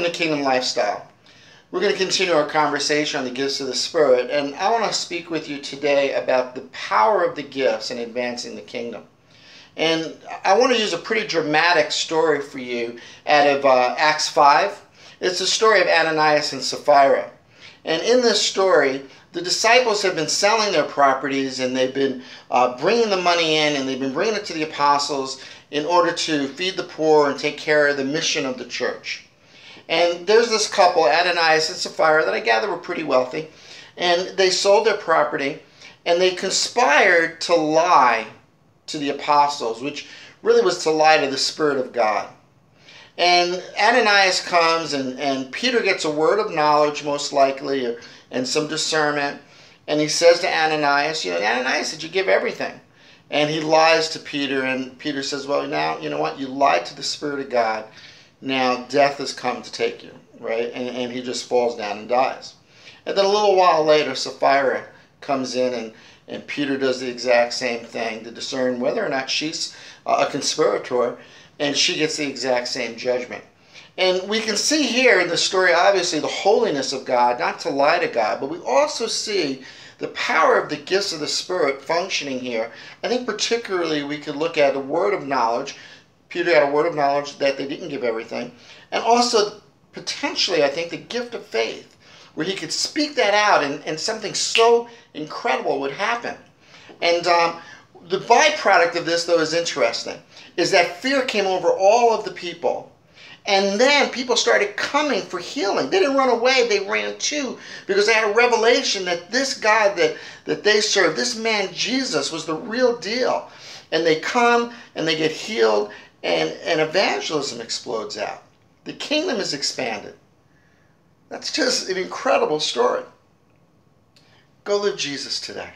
to Kingdom Lifestyle. We're going to continue our conversation on the gifts of the Spirit, and I want to speak with you today about the power of the gifts in advancing the kingdom. And I want to use a pretty dramatic story for you out of Acts 5. It's the story of Ananias and Sapphira. And in this story, the disciples have been selling their properties, and they've been bringing the money in, and they've been bringing it to the apostles in order to feed the poor and take care of the mission of the church. And there's this couple, Ananias and Sapphira, that I gather were pretty wealthy. And they sold their property, and they conspired to lie to the apostles, which really was to lie to the Spirit of God. And Ananias comes, and Peter gets a word of knowledge, most likely, and some discernment. And he says to Ananias, Ananias, did you give everything? And he lies to Peter, and Peter says, well, now, you know what? You lied to the Spirit of God. Now death has come to take you, right? And he just falls down and dies. And then a little while later, Sapphira comes in, and Peter does the exact same thing to discern whether or not she's a conspirator, and she gets the exact same judgment. And we can see here in the story, obviously, the holiness of God, not to lie to God, but we also see the power of the gifts of the Spirit functioning here. I think particularly we could look at a word of knowledge. Peter had a word of knowledge that they didn't give everything. And also, potentially, I think the gift of faith, where he could speak that out and something so incredible would happen. And the byproduct of this, though, is interesting, is that fear came over all of the people. And then people started coming for healing. They didn't run away, they ran too, because they had a revelation that this God that they served, this man Jesus, was the real deal. And they come and they get healed, and evangelism explodes out. The kingdom is expanded. That's just an incredible story. Go live Jesus today.